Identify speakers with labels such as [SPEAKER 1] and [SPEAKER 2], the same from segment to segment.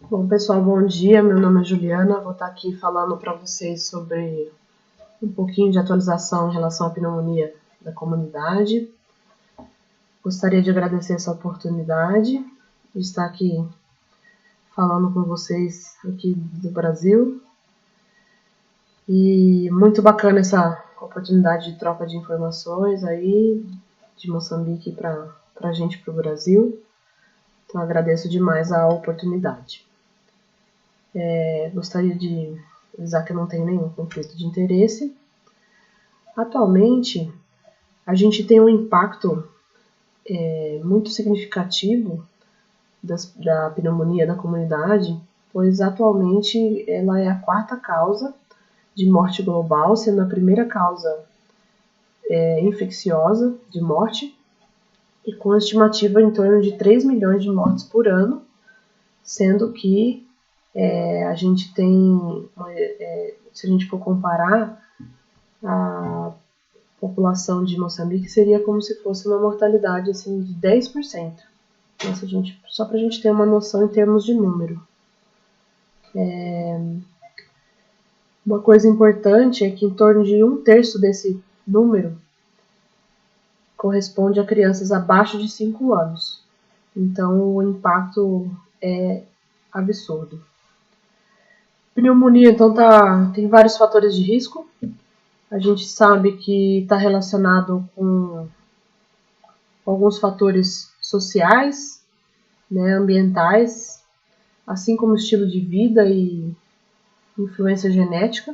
[SPEAKER 1] Bom, pessoal, bom dia. Meu nome é Juliana. Vou estar aqui falando para vocês sobre um pouquinho de atualização em relação à pneumonia da comunidade. Gostaria de agradecer essa oportunidade de estar aqui falando com vocês aqui do Brasil. E muito bacana essa oportunidade de troca de informações aí de Moçambique para a gente, para o Brasil. Então, agradeço demais a oportunidade. Gostaria de avisar que eu não tenho nenhum conflito de interesse. Atualmente, a gente tem um impacto muito significativo da pneumonia da comunidade, pois atualmente ela é a quarta causa de morte global, sendo a primeira causa infecciosa de morte, e com estimativa em torno de 3 milhões de mortes por ano, sendo que a gente tem, se a gente for comparar, a população de Moçambique seria como se fosse uma mortalidade assim, de 10%. Nossa, gente, só para a gente ter uma noção em termos de número. Uma coisa importante é que em torno de 1/3 desse número corresponde a crianças abaixo de 5 anos. Então, o impacto é absurdo. Pneumonia, então, tem vários fatores de risco. A gente sabe que está relacionado com alguns fatores sociais, ambientais, assim como estilo de vida e influência genética.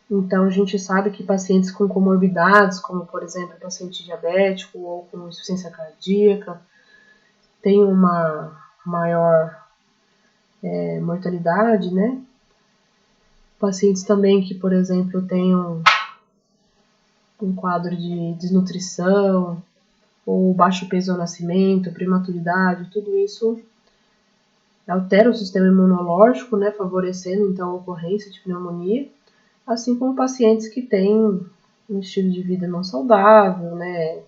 [SPEAKER 1] Então, a gente sabe que pacientes com comorbidades, como, por exemplo, paciente diabético ou com insuficiência cardíaca, têm uma maior mortalidade, né? Pacientes também que, por exemplo, tenham um quadro de desnutrição, ou baixo peso ao nascimento, prematuridade, tudo isso altera o sistema imunológico, né, favorecendo então a ocorrência de pneumonia, assim como pacientes que têm um estilo de vida não saudável, né,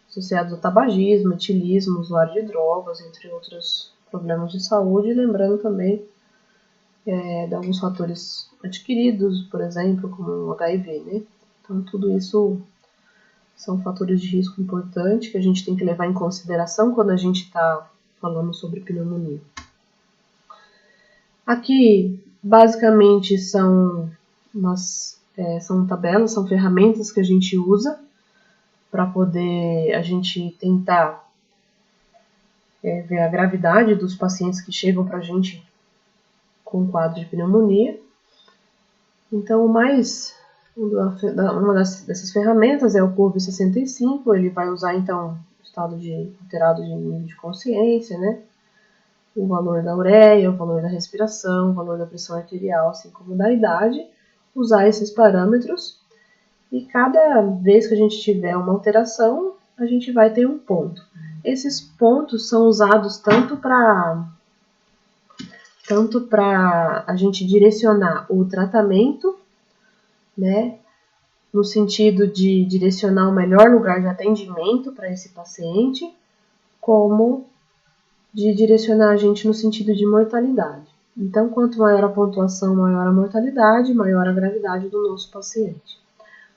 [SPEAKER 1] associados ao tabagismo, etilismo, usuário de drogas, entre outros problemas de saúde, lembrando também de alguns fatores adquiridos, por exemplo, como o HIV, né? Então, tudo isso são fatores de risco importantes que a gente tem que levar em consideração quando a gente está falando sobre pneumonia. Aqui, basicamente, são tabelas, são ferramentas que a gente usa para poder a gente tentar ver a gravidade dos pacientes que chegam para a gente com quadro de pneumonia. Então, uma dessas ferramentas é o PURV65, ele vai usar então o estado alterado de nível de consciência, né? O valor da ureia, o valor da respiração, o valor da pressão arterial, assim como da idade, usar esses parâmetros, e cada vez que a gente tiver uma alteração, a gente vai ter um ponto. Esses pontos são usados tanto para a gente direcionar o tratamento, né, no sentido de direcionar o melhor lugar de atendimento para esse paciente, como de direcionar a gente no sentido de mortalidade. Então, quanto maior a pontuação, maior a mortalidade, maior a gravidade do nosso paciente.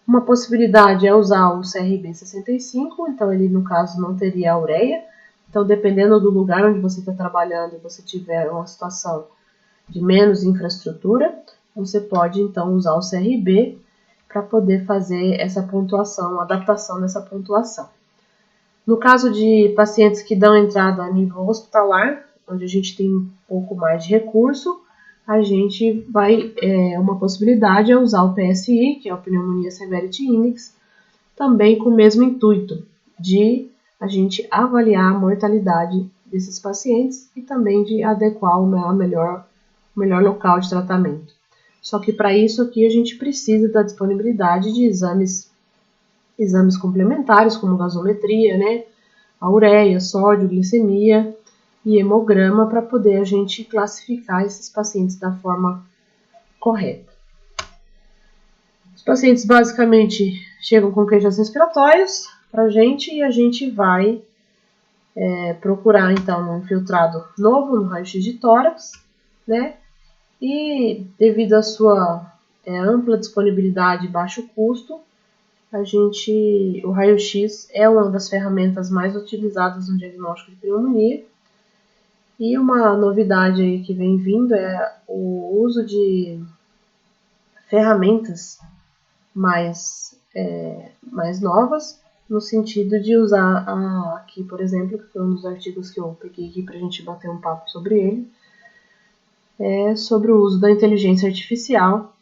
[SPEAKER 1] Uma possibilidade é usar o CRB65, então ele, no caso, não teria a ureia. Então, dependendo do lugar onde você está trabalhando e você tiver uma situação de menos infraestrutura, você pode, então, usar o CRB para poder fazer essa pontuação, a adaptação dessa pontuação. No caso de pacientes que dão entrada a nível hospitalar, onde a gente tem um pouco mais de recurso, a gente vai, uma possibilidade é usar o PSI, que é o Pneumonia Severity Index, também com o mesmo intuito de a gente avaliar a mortalidade desses pacientes e também de adequar o melhor local de tratamento. Só que para isso aqui a gente precisa da disponibilidade de exames complementares, como gasometria, né, a ureia, sódio, glicemia e hemograma, para poder a gente classificar esses pacientes da forma correta. Os pacientes basicamente chegam com queixas respiratórias para a gente, e a gente vai procurar então um infiltrado novo no raio-x de tórax, né? E devido à sua ampla disponibilidade e baixo custo, o raio-x é uma das ferramentas mais utilizadas no diagnóstico de pneumonia. E uma novidade aí que vem vindo é o uso de ferramentas mais novas, no sentido de usar aqui, por exemplo, que foi um dos artigos que eu peguei aqui para a gente bater um papo sobre ele, sobre o uso da inteligência artificial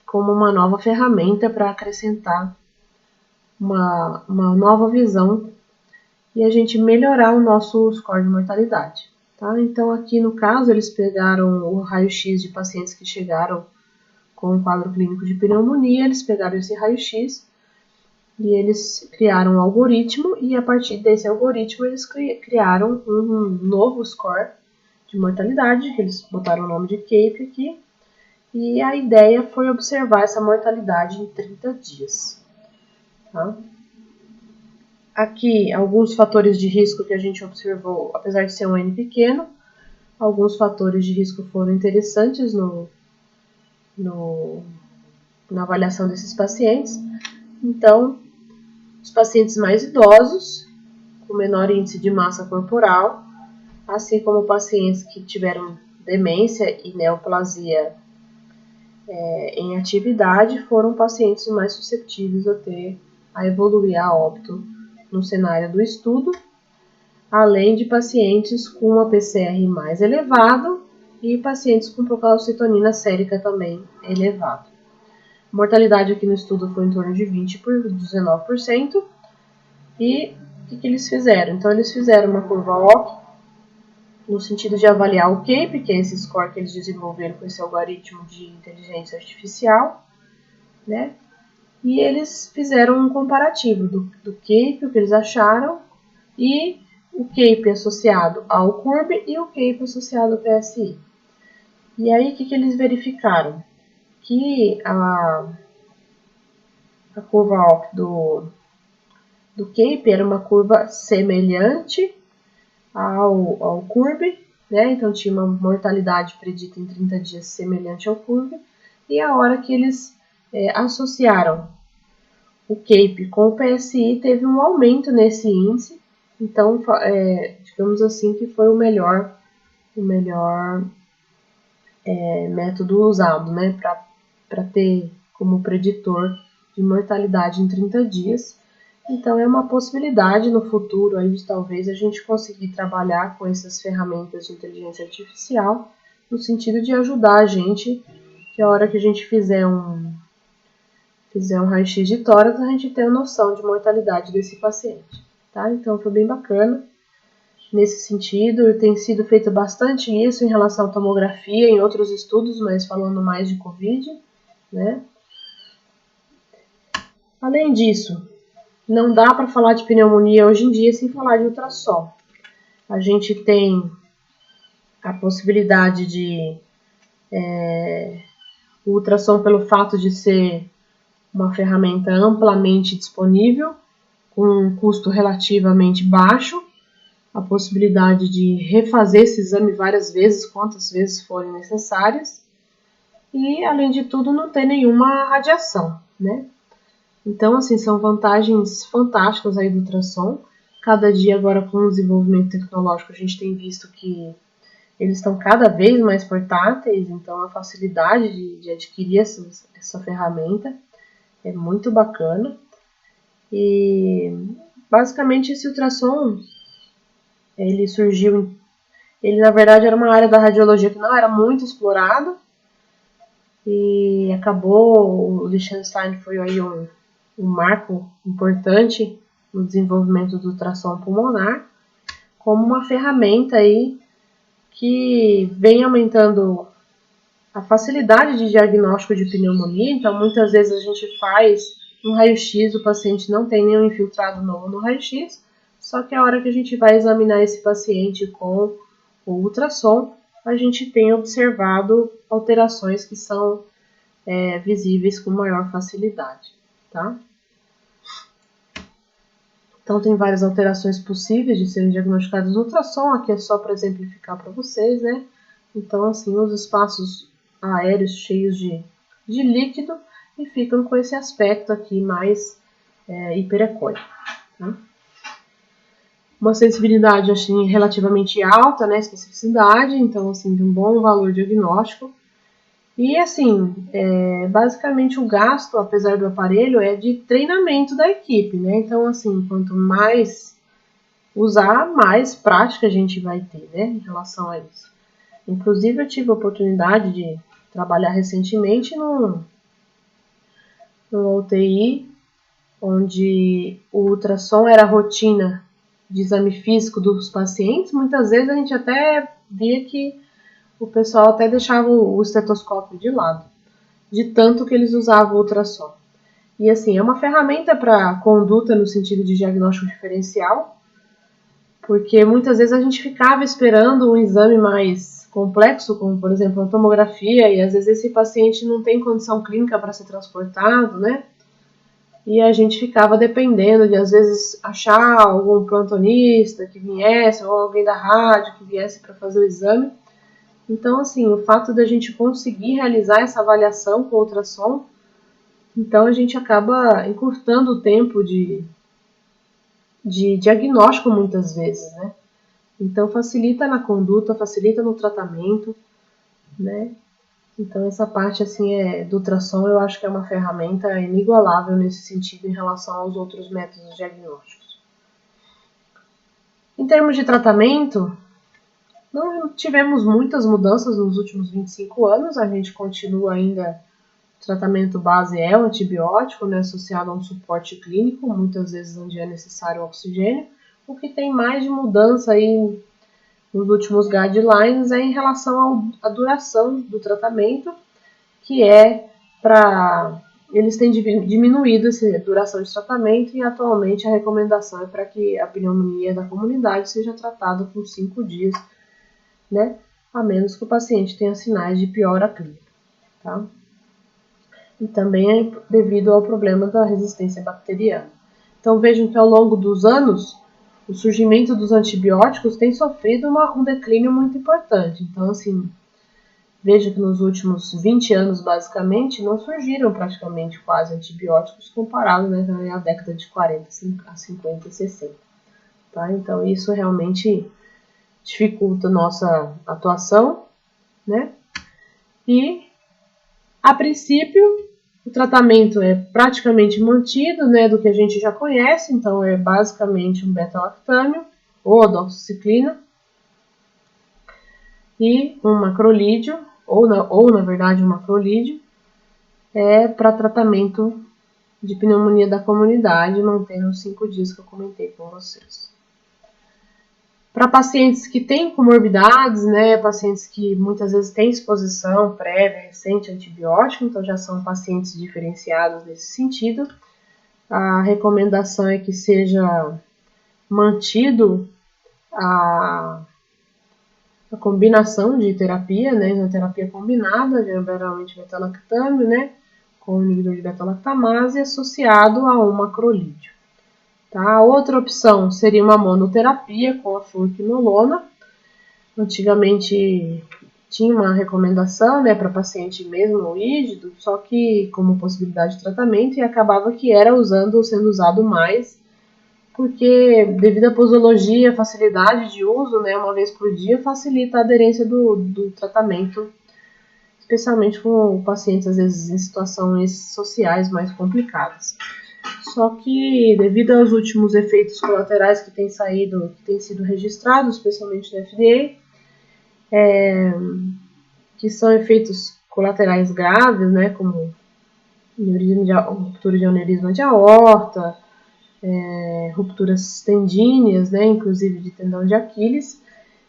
[SPEAKER 1] como uma nova ferramenta para acrescentar uma nova visão e a gente melhorar o nosso score de mortalidade. Tá? Então, aqui no caso, eles pegaram o raio-x de pacientes que chegaram com um quadro clínico de pneumonia, eles pegaram esse raio-x e eles criaram um algoritmo, e a partir desse algoritmo eles criaram um novo score de mortalidade, que eles botaram o nome de CAPE aqui, e a ideia foi observar essa mortalidade em 30 dias. Tá? Aqui, alguns fatores de risco que a gente observou, apesar de ser um N pequeno, alguns fatores de risco foram interessantes na avaliação desses pacientes. Então, os pacientes mais idosos, com menor índice de massa corporal, assim como pacientes que tiveram demência e neoplasia em atividade, foram pacientes mais suscetíveis a evoluir a óbito no cenário do estudo, além de pacientes com uma PCR mais elevado e pacientes com procalcitonina sérica também elevado. A mortalidade aqui no estudo foi em torno de 20 por 19%. E o que eles fizeram? Então, eles fizeram uma curva OC no sentido de avaliar o CAPE, que é esse score que eles desenvolveram com esse algoritmo de inteligência artificial, né? E eles fizeram um comparativo do CAPE, o que eles acharam, e o CAPE associado ao CURB e o CAPE associado ao PSI. E aí, o que eles verificaram? Que a curva OC do CAPE era uma curva semelhante ao CURB, né? Então tinha uma mortalidade predita em 30 dias semelhante ao CURB, e a hora que eles associaram o CAPE com o PSI, teve um aumento nesse índice. Então, digamos assim, que foi o melhor método usado, né, para ter como preditor de mortalidade em 30 dias. Então, é uma possibilidade no futuro aí de talvez a gente conseguir trabalhar com essas ferramentas de inteligência artificial, no sentido de ajudar a gente, que a hora que a gente fizer um raio-x de tórax, a gente tem a noção de mortalidade desse paciente. Tá? Então, foi bem bacana nesse sentido, e tem sido feito bastante isso em relação à tomografia em outros estudos, mas falando mais de Covid, né? Além disso, não dá para falar de pneumonia hoje em dia sem falar de ultrassom. A gente tem a possibilidade de o ultrassom, pelo fato de ser uma ferramenta amplamente disponível, com um custo relativamente baixo, a possibilidade de refazer esse exame várias vezes, quantas vezes forem necessárias, e, além de tudo, não ter nenhuma radiação, né? Então, assim, são vantagens fantásticas aí do ultrassom. Cada dia agora, com o desenvolvimento tecnológico, a gente tem visto que eles estão cada vez mais portáteis, então a facilidade de adquirir essa ferramenta é muito bacana. E, basicamente, esse ultrassom, ele surgiu, ele na verdade era uma área da radiologia que não era muito explorada, e acabou, o Liechtenstein foi aí um marco importante no desenvolvimento do ultrassom pulmonar, como uma ferramenta aí que vem aumentando a facilidade de diagnóstico de pneumonia. Então, muitas vezes a gente faz um raio-x, o paciente não tem nenhum infiltrado novo no raio-x, só que a hora que a gente vai examinar esse paciente com o ultrassom, a gente tem observado alterações que são visíveis com maior facilidade, tá? Então, tem várias alterações possíveis de serem diagnosticadas no ultrassom. Aqui é só para exemplificar para vocês, né? Então, assim, os espaços aéreos cheios de líquido e ficam com esse aspecto aqui mais hiperecóico. Tá? Uma sensibilidade assim, relativamente alta, né, especificidade, então assim, tem um bom valor diagnóstico. E assim, basicamente o gasto, apesar do aparelho, é de treinamento da equipe, né? Então assim, quanto mais usar, mais prática a gente vai ter, né, em relação a isso. Inclusive eu tive a oportunidade de trabalhar recentemente no UTI, onde o ultrassom era a rotina de exame físico dos pacientes. Muitas vezes a gente até via que o pessoal até deixava o estetoscópio de lado, de tanto que eles usavam o ultrassom. E assim, é uma ferramenta para conduta no sentido de diagnóstico diferencial, porque muitas vezes a gente ficava esperando um exame mais complexo, como por exemplo a tomografia, e às vezes esse paciente não tem condição clínica para ser transportado, né? E a gente ficava dependendo de, às vezes, achar algum plantonista que viesse, ou alguém da rádio que viesse para fazer o exame. Então, assim, o fato da gente conseguir realizar essa avaliação com ultrassom, então a gente acaba encurtando o tempo de diagnóstico muitas vezes, né? Então facilita na conduta, facilita no tratamento, né? Então essa parte assim do ultrassom eu acho que é uma ferramenta inigualável nesse sentido em relação aos outros métodos diagnósticos. Em termos de tratamento, não tivemos muitas mudanças nos últimos 25 anos, a gente continua ainda, o tratamento base é o antibiótico, né, associado a um suporte clínico, muitas vezes onde é necessário oxigênio. O que tem mais de mudança aí nos últimos guidelines é em relação à duração do tratamento, que é para... Eles têm diminuído essa duração de tratamento e atualmente a recomendação é para que a pneumonia da comunidade seja tratada por 5 dias, né? A menos que o paciente tenha sinais de piora clínica, tá? E também é devido ao problema da resistência bacteriana. Então vejam que ao longo dos anos, o surgimento dos antibióticos tem sofrido um declínio muito importante. Então, assim, veja que nos últimos 20 anos, basicamente, não surgiram praticamente quase antibióticos comparados, né, à década de 40, a 50 e 60. Tá? Então, isso realmente dificulta a nossa atuação, né? E, a princípio, o tratamento é praticamente mantido, né, do que a gente já conhece, então é basicamente um beta-lactâmio ou a doxiciclina e um macrolídeo, ou na verdade um macrolídeo, para tratamento de pneumonia da comunidade, mantendo os 5 dias que eu comentei com vocês. Para pacientes que têm comorbidades, né, pacientes que muitas vezes têm exposição prévia recente a antibiótico, então já são pacientes diferenciados nesse sentido, a recomendação é que seja mantido a combinação de terapia, né, na terapia combinada, geralmente beta-lactâmio, né, com inibidor de beta-lactamase associado a um macrolídeo. Tá? Outra opção seria uma monoterapia com a fluoroquinolona. Antigamente tinha uma recomendação, né, para paciente mesmo rígido, só que como possibilidade de tratamento, e acabava que era sendo usado mais, porque devido à posologia, facilidade de uso, né, uma vez por dia, facilita a aderência do tratamento, especialmente com pacientes, às vezes, em situações sociais mais complicadas. Só que, devido aos últimos efeitos colaterais que têm sido registrados, especialmente no FDA, que são efeitos colaterais graves, né, como ruptura de aneurisma de aorta, rupturas tendíneas, né, inclusive de tendão de Aquiles,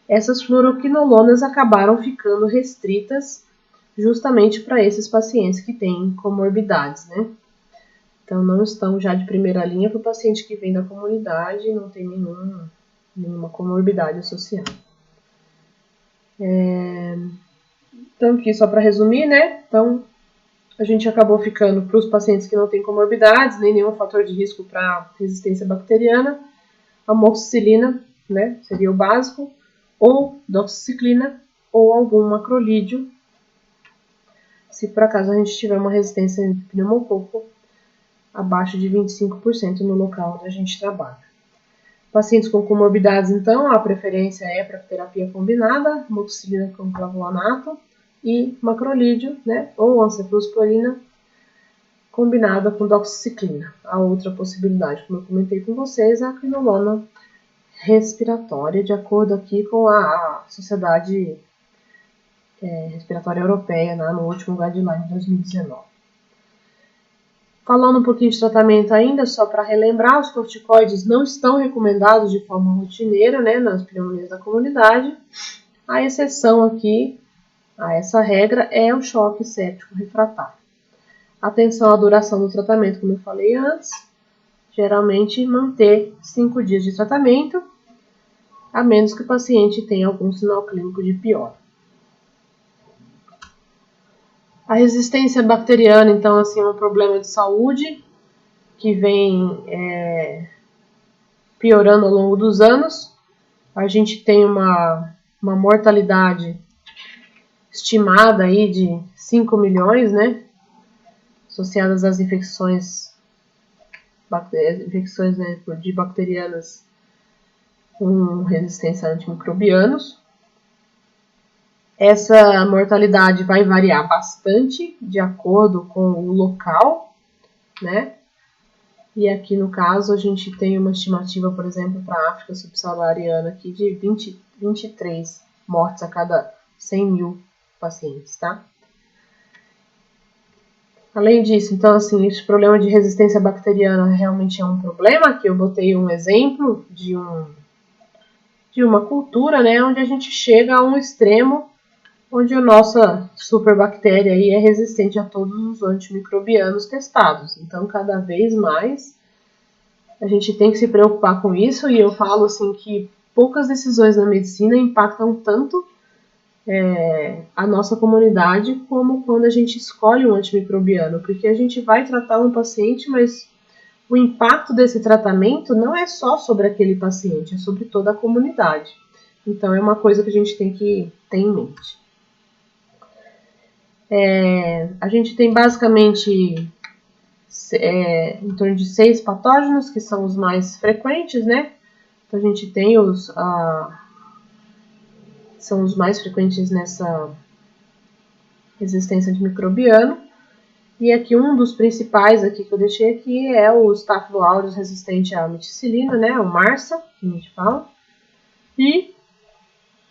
[SPEAKER 1] essas fluoroquinolonas acabaram ficando restritas justamente para esses pacientes que têm comorbidades, né? Então, não estão já de primeira linha para o paciente que vem da comunidade e não tem nenhuma comorbidade associada. Então, aqui só para resumir, né? Então, a gente acabou ficando para os pacientes que não têm comorbidades, nem nenhum fator de risco para resistência bacteriana, amoxicilina, né? Seria o básico, ou doxiciclina, ou algum macrolídeo, se por acaso a gente tiver uma resistência de pneumococo abaixo de 25% no local onde a gente trabalha. Pacientes com comorbidades, então, a preferência é para terapia combinada, amoxicilina com clavulanato e macrolídeo, né, ou encefalosporina combinada com doxiciclina. A outra possibilidade, como eu comentei com vocês, é a quinolona respiratória, de acordo aqui com a Sociedade Respiratória Europeia, né, no último guideline de 2019. Falando um pouquinho de tratamento ainda, só para relembrar, os corticoides não estão recomendados de forma rotineira, né, nas pneumonias da comunidade. A exceção aqui a essa regra é o choque séptico refratário. Atenção à duração do tratamento, como eu falei antes, geralmente manter 5 dias de tratamento, a menos que o paciente tenha algum sinal clínico de piora. A resistência bacteriana, então, assim, é um problema de saúde que vem piorando ao longo dos anos. A gente tem uma mortalidade estimada aí de 5 milhões, né, associadas às infecções né, de bacterianas com resistência a antimicrobianos. Essa mortalidade vai variar bastante de acordo com o local, né? E aqui no caso a gente tem uma estimativa, por exemplo, para a África subsaariana aqui de 23 mortes a cada 100 mil pacientes, tá? Além disso, então, assim, esse problema de resistência bacteriana realmente é um problema. Aqui eu botei um exemplo de uma cultura, né, onde a gente chega a um extremo onde a nossa superbactéria aí é resistente a todos os antimicrobianos testados. Então, cada vez mais a gente tem que se preocupar com isso, e eu falo assim que poucas decisões na medicina impactam tanto a nossa comunidade como quando a gente escolhe um antimicrobiano, porque a gente vai tratar um paciente, mas o impacto desse tratamento não é só sobre aquele paciente, é sobre toda a comunidade. Então, é uma coisa que a gente tem que ter em mente. A gente tem basicamente em torno de 6 patógenos, que são os mais frequentes, né? Então, a gente tem são os mais frequentes nessa resistência antimicrobiana. E aqui um dos principais aqui que eu deixei aqui é o Staphylococcus aureus resistente à meticilina, né? O MRSA, que a gente fala. E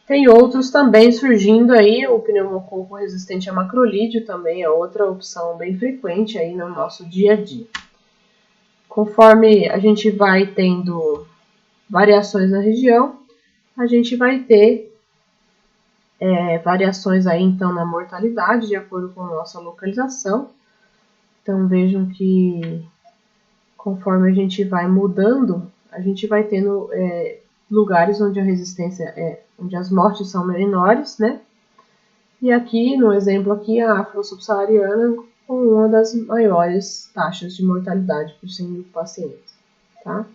[SPEAKER 1] tem outros também surgindo aí, o pneumococo resistente a macrolídeo também é outra opção bem frequente aí no nosso dia a dia. Conforme a gente vai tendo variações na região, a gente vai ter variações aí então na mortalidade, de acordo com a nossa localização. Então vejam que conforme a gente vai mudando, a gente vai tendo lugares onde a resistência onde as mortes são menores, né? E aqui, no exemplo aqui, a África subsaariana com uma das maiores taxas de mortalidade por 100 mil pacientes, tá?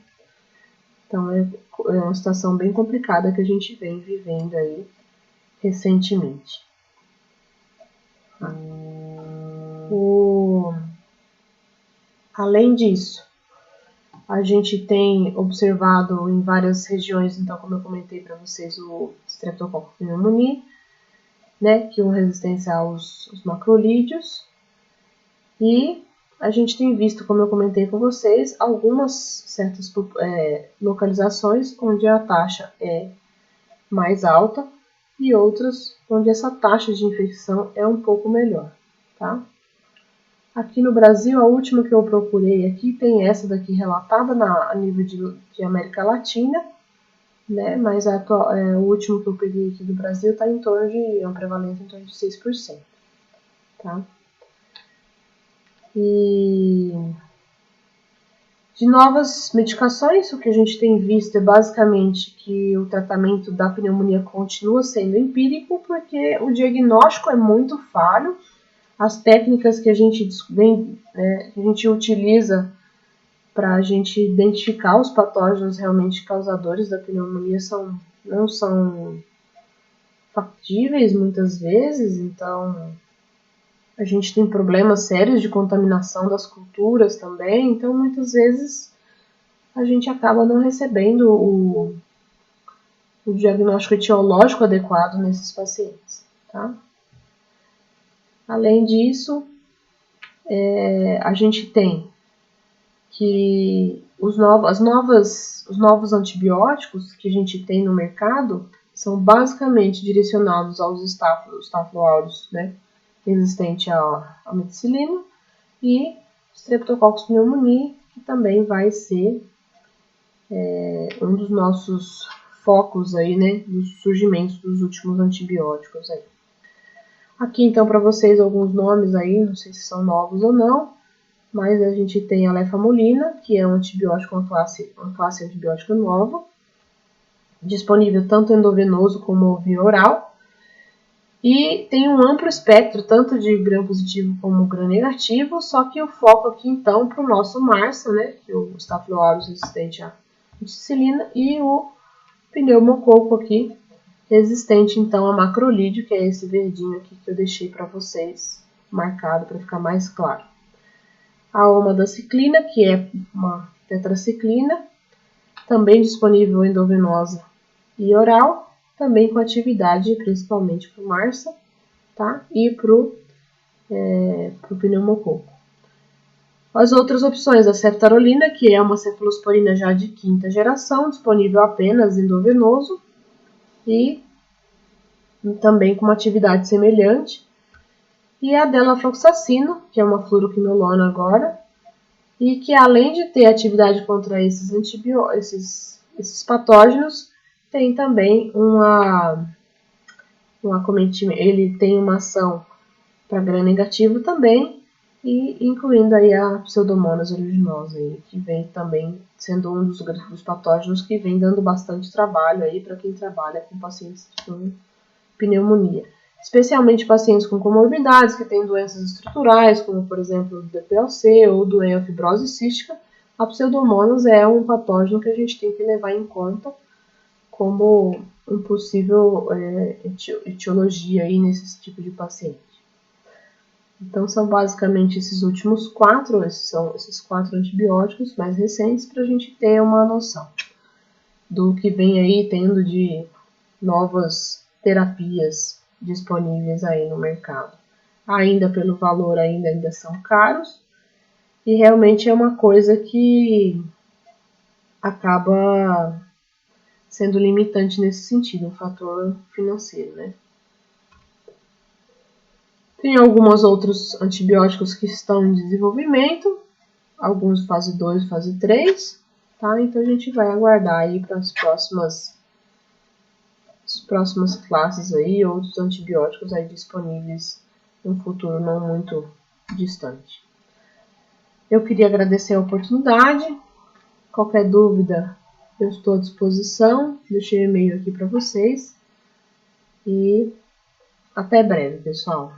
[SPEAKER 1] Então, é uma situação bem complicada que a gente vem vivendo aí recentemente. Além disso, a gente tem observado em várias regiões, então, como eu comentei para vocês, o Streptococcus pneumoniae, né, que é uma resistência aos macrolídeos. E a gente tem visto, como eu comentei com vocês, algumas certas localizações onde a taxa é mais alta e outras onde essa taxa de infecção é um pouco melhor, tá? Aqui no Brasil, a última que eu procurei aqui tem essa daqui relatada a nível de América Latina, né? Mas o último que eu peguei aqui do Brasil está em torno de uma prevalência em torno de 6%, tá? E de novas medicações, o que a gente tem visto é basicamente que o tratamento da pneumonia continua sendo empírico, porque o diagnóstico é muito falho. As técnicas que a gente utiliza para a gente identificar os patógenos realmente causadores da pneumonia não são factíveis muitas vezes, então a gente tem problemas sérios de contaminação das culturas também, então muitas vezes a gente acaba não recebendo o diagnóstico etiológico adequado nesses pacientes, tá? Além disso, a gente tem que os novos antibióticos que a gente tem no mercado são basicamente direcionados aos Staphylo aureus, né, resistente à ameticilina, e Streptococcus pneumoniae, que também vai ser um dos nossos focos aí, né, dos surgimentos dos últimos antibióticos aí. Aqui então para vocês alguns nomes aí, não sei se são novos ou não, mas a gente tem a lefamulina, que é um antibiótico, uma classe antibiótica nova, disponível tanto endovenoso como via oral, e tem um amplo espectro, tanto de gram positivo como gram negativo, só que o foco aqui então para o nosso MARSA, né, que é o Staphylo aureus resistente à ameticilina, e o pneumococo aqui, resistente então a macrolídeo, que é esse verdinho aqui que eu deixei para vocês marcado para ficar mais claro. A omodaciclina, que é uma tetraciclina, também disponível endovenosa e oral, também com atividade principalmente para o MARSA, tá? E para o pneumococo. As outras opções, a ceftarolina, que é uma cefalosporina já de quinta geração, disponível apenas endovenoso e também com uma atividade semelhante. E a delafloxacino, que é uma fluoroquinolona agora, e que além de ter atividade contra esses patógenos, tem também ele tem uma ação para gram negativo também, e incluindo aí a Pseudomonas aeruginosa, que vem também sendo um dos patógenos que vem dando bastante trabalho aí para quem trabalha com pacientes com pneumonia. Especialmente pacientes com comorbidades, que têm doenças estruturais, como por exemplo o DPLC ou doença fibrose cística, a Pseudomonas é um patógeno que a gente tem que levar em conta como um possível etiologia aí nesse tipo de paciente. Então são basicamente esses últimos quatro, esses 4 antibióticos mais recentes para a gente ter uma noção do que vem aí tendo de novas terapias disponíveis aí no mercado. Ainda pelo valor ainda são caros, e realmente é uma coisa que acaba sendo limitante nesse sentido, um fator financeiro, né? Tem alguns outros antibióticos que estão em desenvolvimento, alguns fase 2, fase 3, tá? Então a gente vai aguardar aí para as próximas classes aí, outros antibióticos aí disponíveis em um futuro não muito distante. Eu queria agradecer a oportunidade. Qualquer dúvida, eu estou à disposição. Deixei o e-mail aqui para vocês. E até breve, pessoal.